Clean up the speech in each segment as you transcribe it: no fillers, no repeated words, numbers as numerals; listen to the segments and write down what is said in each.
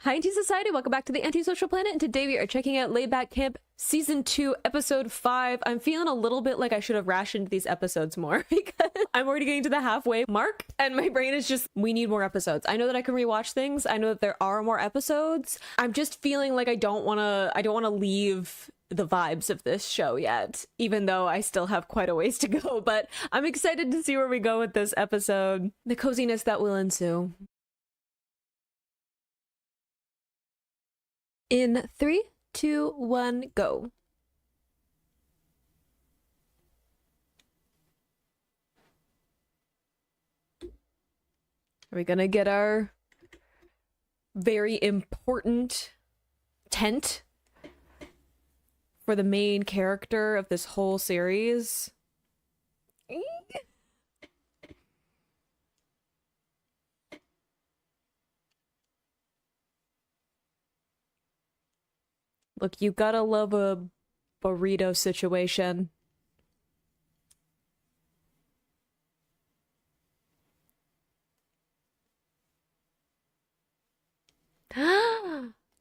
Hi, Anti-Society! Welcome back to the Antisocial Planet, and today we are checking out Laid Back Camp Season 2, Episode 5. I'm feeling a little bit like I should have rationed these episodes more because I'm already getting to the halfway mark, and my brain is just, we need more episodes. I know that I can rewatch things. I know that there are more episodes. I'm just feeling like I don't want to leave the vibes of this show yet, even though I still have quite a ways to go, but I'm excited to see where we go with this episode. The coziness that will ensue. In 3, 2, 1, go. Are we gonna get our very important tent for the main character of this whole series? Look, you gotta love a burrito situation.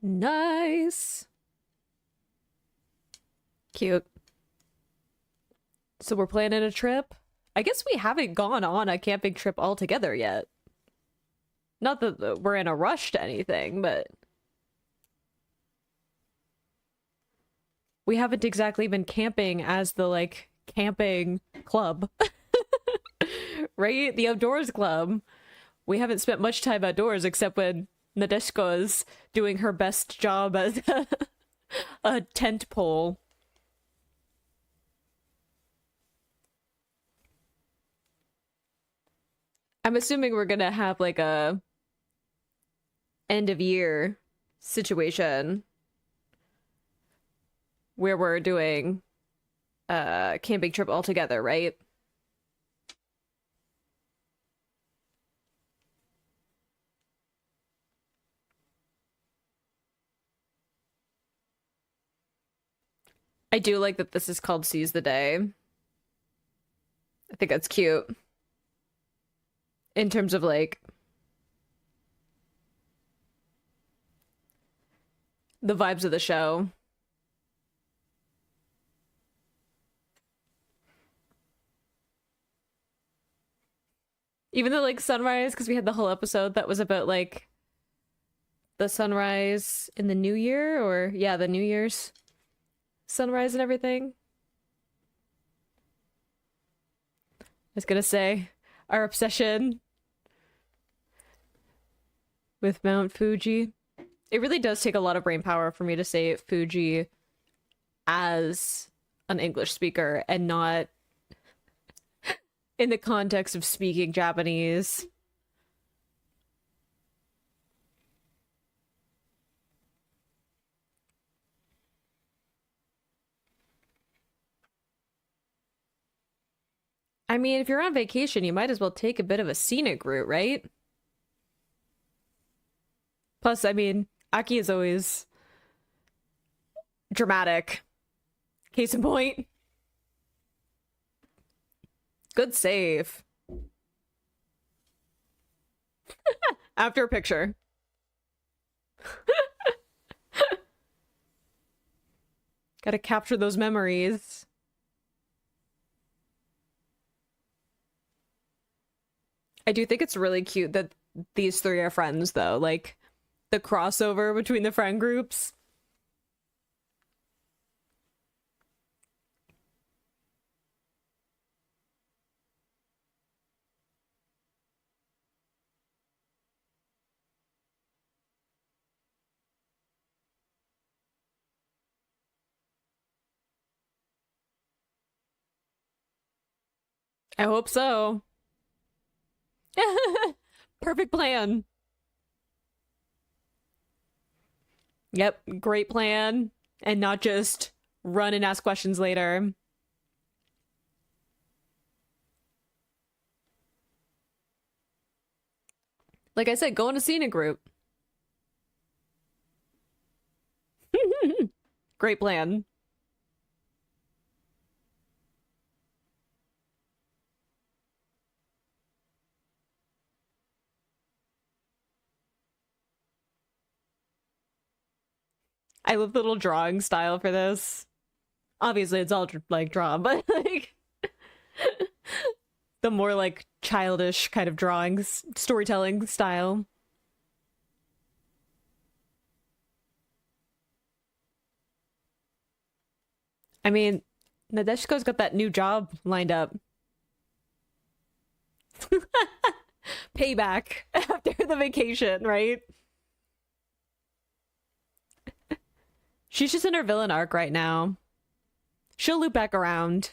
Nice. Cute. So we're planning a trip? I guess we haven't gone on a camping trip altogether yet. Not that we're in a rush to anything, but we haven't exactly been camping as the, like, camping club. Right? The outdoors club. We haven't spent much time outdoors except when Nadeshko's doing her best job as a tent pole. I'm assuming we're gonna have like a end of year situation where we're doing a camping trip all together, right? I do like that this is called Seize the Day. I think that's cute. In terms of like the vibes of the show. Even though like sunrise, because we had the whole episode that was about like the sunrise in the new year, or yeah, the New Year's sunrise and everything. I was gonna say our obsession with Mount Fuji. It really does take a lot of brain power for me to say Fuji as an English speaker and not in the context of speaking Japanese. I mean, if you're on vacation, you might as well take a bit of a scenic route, right? Plus, I mean, Aki is always dramatic. Case in point. Good save. After a picture. Gotta capture those memories. I do think it's really cute that these three are friends, though. Like, the crossover between the friend groups. I hope so. Perfect plan. Yep, great plan. And not just run and ask questions later. Like I said, go in a scenic group. Great plan. I love the little drawing style for this. Obviously, it's all like drawn, but like the more like childish kind of drawings, storytelling style. I mean, Nadeshko's got that new job lined up. Payback after the vacation, right? She's just in her villain arc right now. She'll loop back around.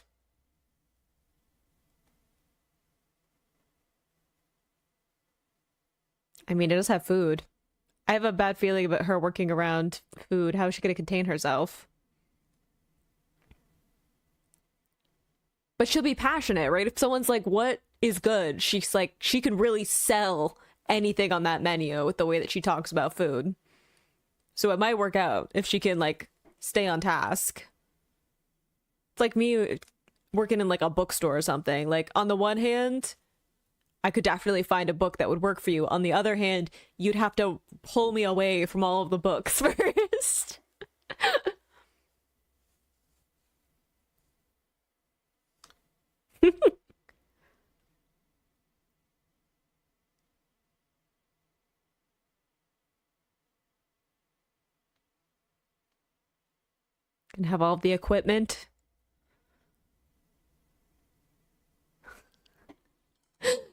I mean, it does have food. I have a bad feeling about her working around food. How is she going to contain herself? But she'll be passionate, right? If someone's like, what is good? She's like, she can really sell anything on that menu with the way that she talks about food. So it might work out if she can like stay on task. It's like me working in like a bookstore or something. Like on the one hand, I could definitely find a book that would work for you. On the other hand, you'd have to pull me away from all of the books first. And have all of the equipment.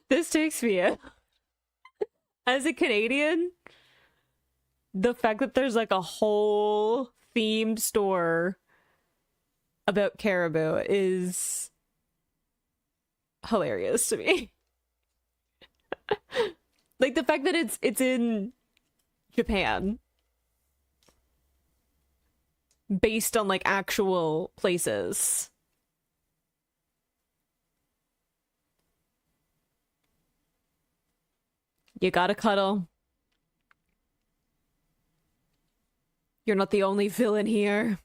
This takes me as a Canadian, the fact that there's like a whole themed store about caribou is hilarious to me. Like the fact that it's in Japan based on like actual places. You gotta cuddle. You're not the only villain here.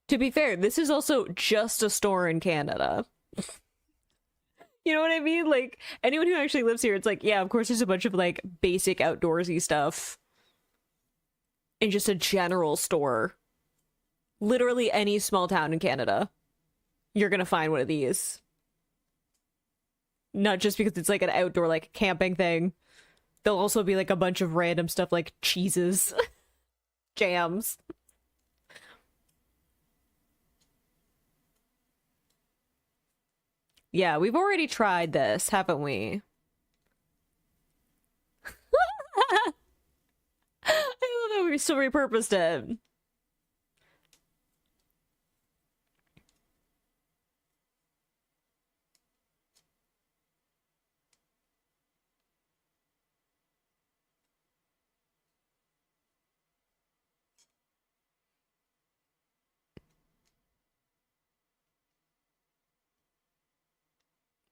To be fair, this is also just a store in Canada. You know what I mean? Like, anyone who actually lives here, it's like, yeah, of course there's a bunch of, like, basic outdoorsy stuff. In just a general store. Literally any small town in Canada. You're gonna find one of these. Not just because it's like an outdoor, like, camping thing. There'll also be, like, a bunch of random stuff like cheeses. Jams. Yeah, we've already tried this, haven't we? I love how we still repurposed it.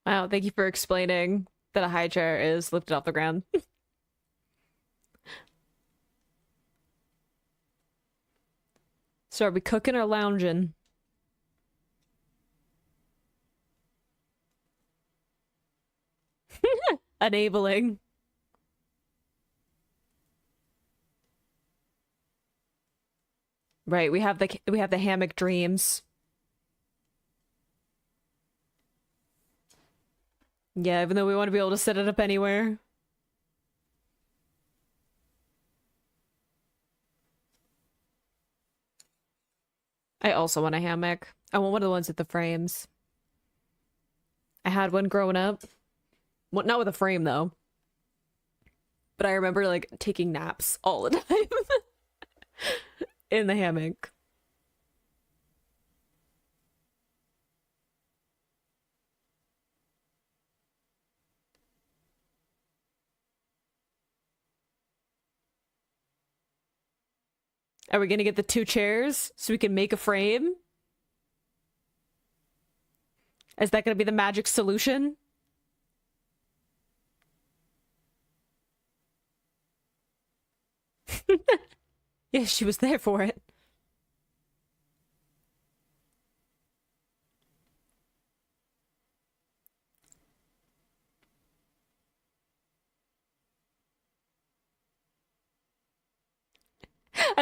Wow, thank you for explaining that a high chair is lifted off the ground. So are we cooking or lounging? Enabling. Right, we have the hammock dreams. Yeah, even though we want to be able to set it up anywhere. I also want a hammock. I want one of the ones with the frames. I had one growing up. Well, not with a frame though. But I remember like taking naps all the time in the hammock. Are we gonna get the two chairs so we can make a frame? Is that gonna be the magic solution? Yeah, she was there for it.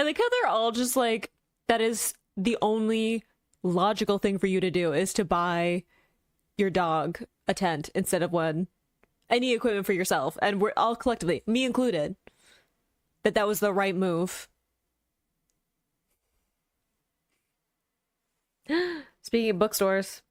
I like how they're all just like, that is the only logical thing for you to do is to buy your dog a tent instead of one, any equipment for yourself. And we're all collectively, me included, that was the right move. Speaking of bookstores,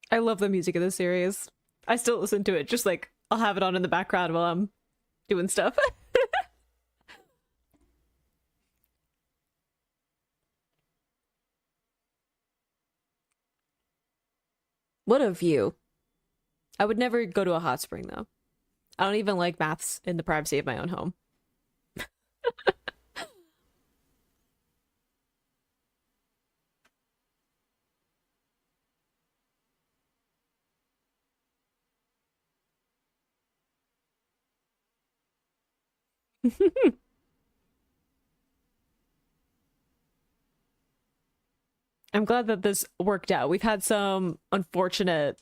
I love the music of this series. I still listen to it, just like I'll have it on in the background while I'm doing stuff. What a view. I would never go to a hot spring though. I don't even like baths in the privacy of my own home. I'm glad that this worked out. We've had some unfortunate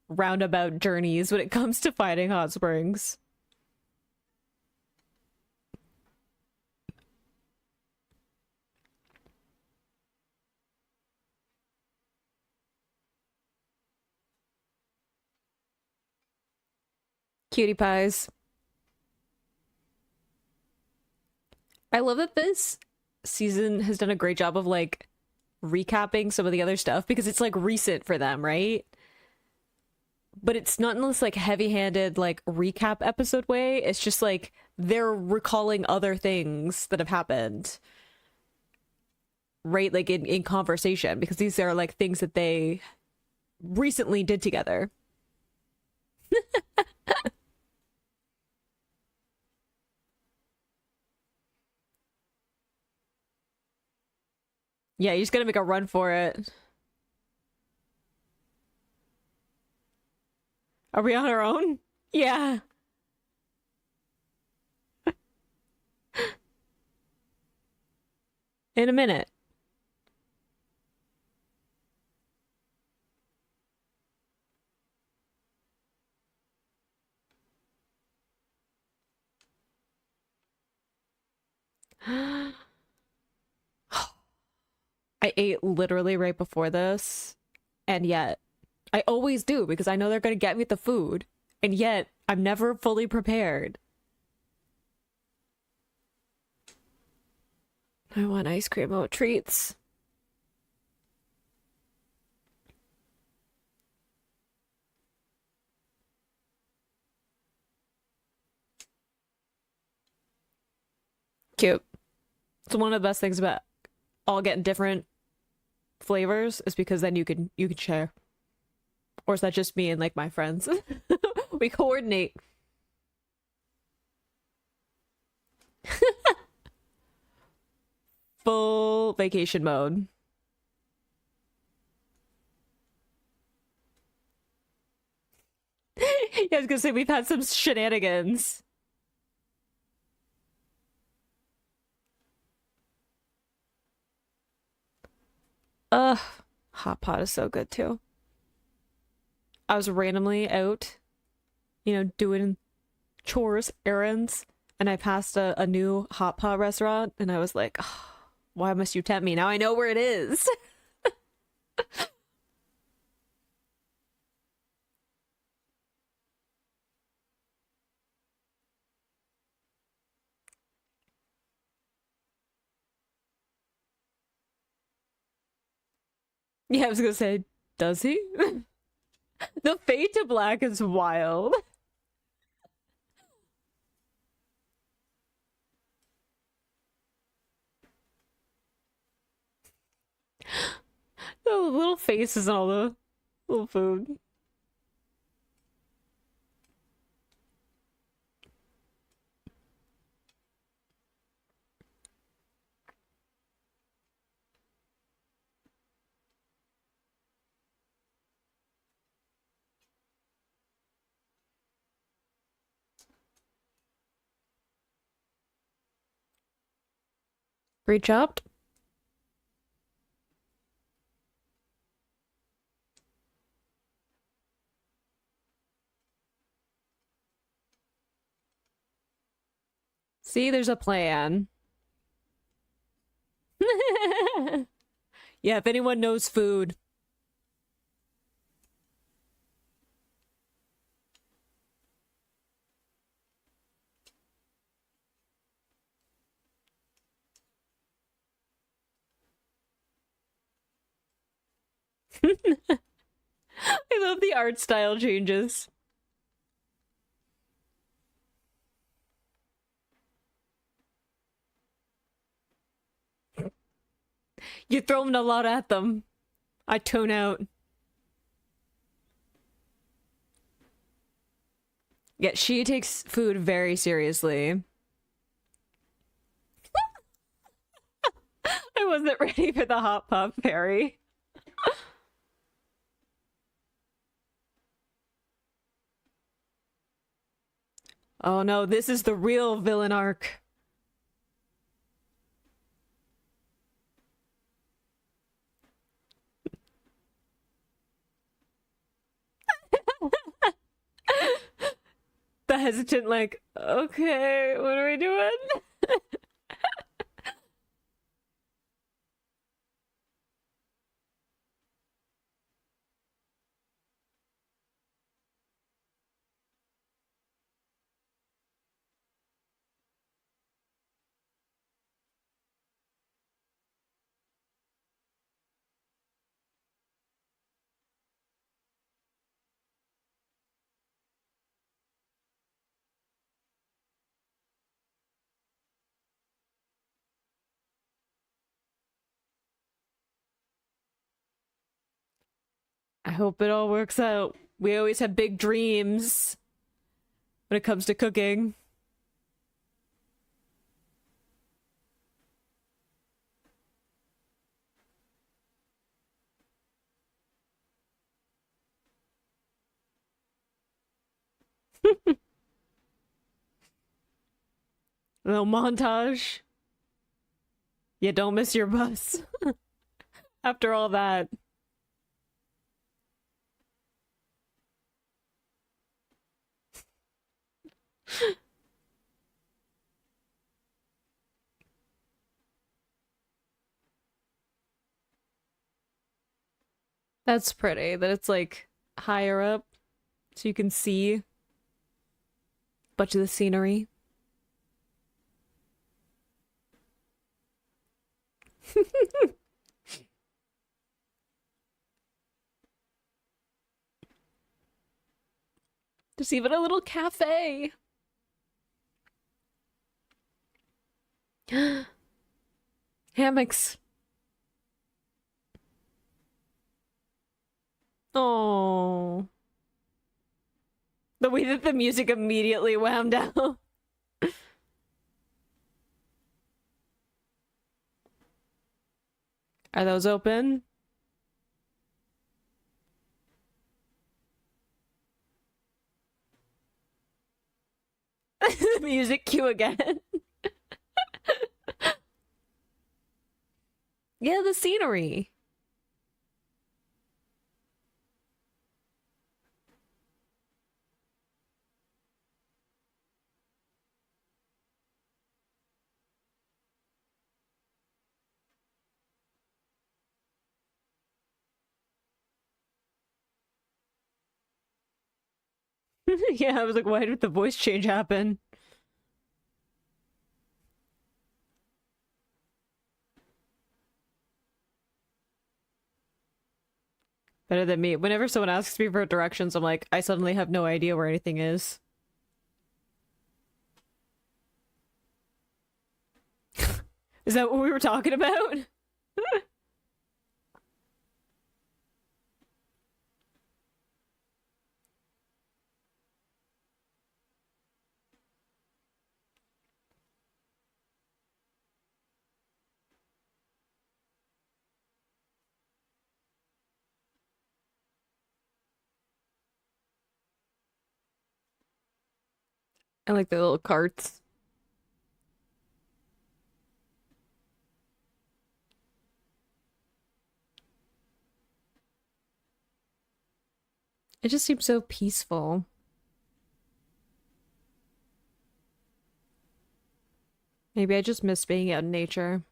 roundabout journeys when it comes to finding hot springs. Cutie pies. I love that this season has done a great job of like recapping some of the other stuff because it's like recent for them, right? But it's not in this like heavy-handed like recap episode way. It's just like they're recalling other things that have happened, right? Like in conversation because these are like things that they recently did together. Yeah, you just gotta make a run for it. Are we on our own? Yeah. In a minute. I ate literally right before this, and yet I always do because I know they're gonna get me the food, and yet I'm never fully prepared. I want ice cream oat treats. Cute. So one of the best things about all getting different flavors is because then you can share. Or is that just me and like my friends? We coordinate. Full vacation mode. Yeah, I was gonna say we've had some shenanigans. Ugh, hot pot is so good too. I was randomly out, doing chores, errands, and I passed a new hot pot restaurant, and I was like, "Oh, why must you tempt me? Now I know where it is." Yeah, I was gonna say, does he? The fade to black is wild. The little faces and all the little food. Pre-chopped? See, there's a plan. Yeah, if anyone knows food. I love the art style changes. You're throwing a lot at them. I tune out. Yeah, she takes food very seriously. I wasn't ready for the hot puff, Perry. Oh no, this is the real villain arc. The hesitant, like, okay, what are we doing? I hope it all works out. We always have big dreams when it comes to cooking. A little montage. Yeah, don't miss your bus. After all that. That's pretty, that it's like higher up so you can see a bunch of the scenery. There's even a little cafe. Hammocks. Oh, the way that the music immediately wound down. Are those open? Music cue again. Yeah, the scenery. Yeah, I was like, why did the voice change happen? Better than me. Whenever someone asks me for directions, I'm like, I suddenly have no idea where anything is. Is that what we were talking about? I like the little carts. It just seems so peaceful. Maybe I just miss being out in nature.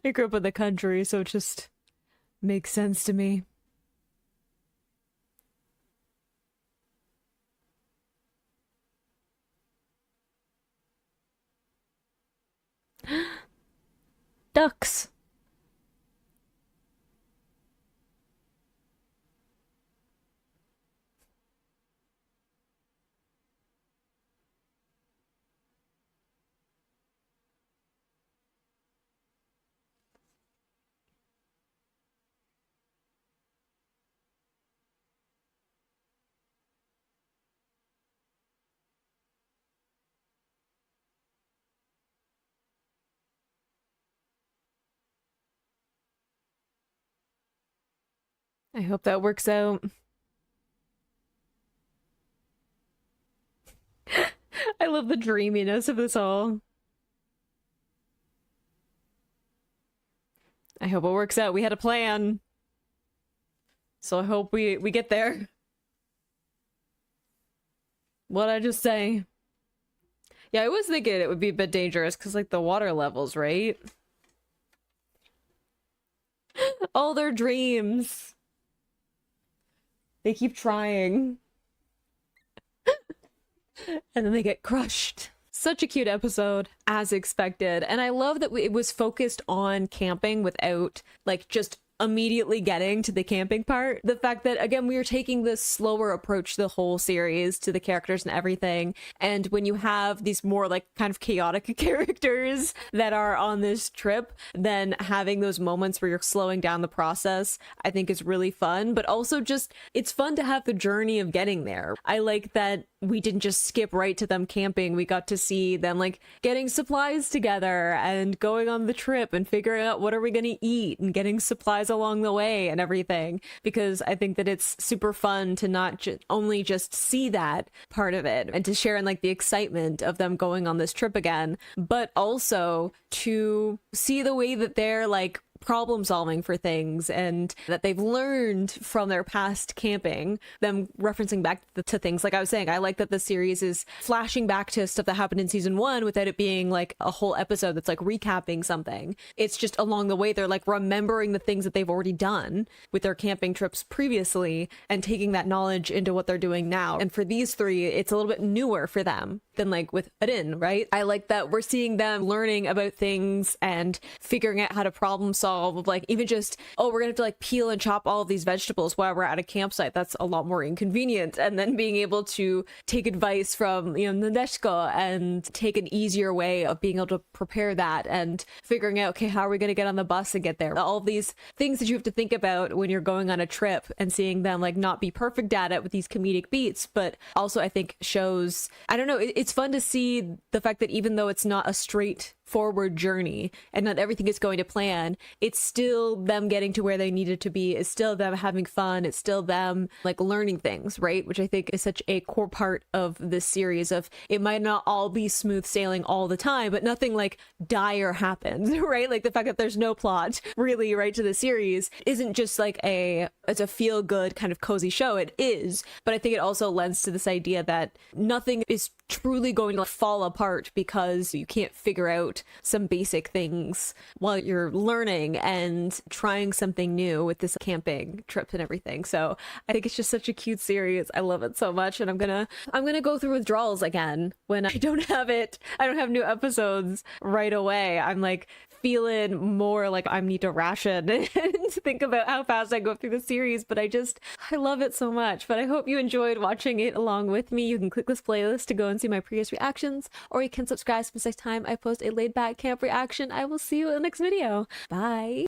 I grew up in the country, so it just makes sense to me. Ducks. I hope that works out. I love the dreaminess of this all. I hope it works out. We had a plan. So I hope we get there. What'd I just say? Yeah, I was thinking it would be a bit dangerous because, like, the water levels, right? All their dreams. They keep trying. And then they get crushed. Such a cute episode, as expected. And I love that it was focused on camping without, like, just immediately getting to the camping part. The fact that, again, we are taking this slower approach to the whole series, to the characters and everything. And when you have these more, like, kind of chaotic characters that are on this trip, then having those moments where you're slowing down the process, I think is really fun. But also just, it's fun to have the journey of getting there. I like that we didn't just skip right to them camping. We got to see them, like, getting supplies together and going on the trip and figuring out what are we going to eat and getting supplies along the way and everything, because I think that it's super fun to not only just see that part of it and to share in, like, the excitement of them going on this trip again, but also to see the way that they're, like, problem solving for things and that they've learned from their past camping, them referencing back to things. Like I was saying, I like that the series is flashing back to stuff that happened in season 1 without it being like a whole episode that's like recapping something. It's just along the way they're like remembering the things that they've already done with their camping trips previously and taking that knowledge into what they're doing now. And for these 3, it's a little bit newer for them than like with Adin, right? I like that we're seeing them learning about things and figuring out how to problem solve, of like even just, oh, we're gonna have to like peel and chop all of these vegetables while we're at a campsite. That's a lot more inconvenient. And then being able to take advice from, you know, Nadeshko and take an easier way of being able to prepare that and figuring out, okay, how are we gonna get on the bus and get there? All these things that you have to think about when you're going on a trip, and seeing them like not be perfect at it with these comedic beats, but also I think shows, I don't know, it's fun to see the fact that even though it's not a straight forward journey and not everything is going to plan, it's still them getting to where they needed to be. It's still them having fun. It's still them like learning things, right? Which I think is such a core part of this series. Of it might not all be smooth sailing all the time, but nothing like dire happens, right? Like the fact that there's no plot really, right, to the series isn't just like it's a feel good kind of cozy show. It is, but I think it also lends to this idea that nothing is truly going to fall apart because you can't figure out some basic things while you're learning and trying something new with this camping trip and everything. So I think it's just such a cute series. I love it so much, and I'm gonna go through withdrawals again when I don't have new episodes right away. I'm like feeling more like I need to ration and think about how fast I go through the series, but I love it so much. But I hope you enjoyed watching it along with me. You can click this playlist to go and see my previous reactions, or you can subscribe so next time I post a laid back camp reaction. I will see you in the next video. Bye.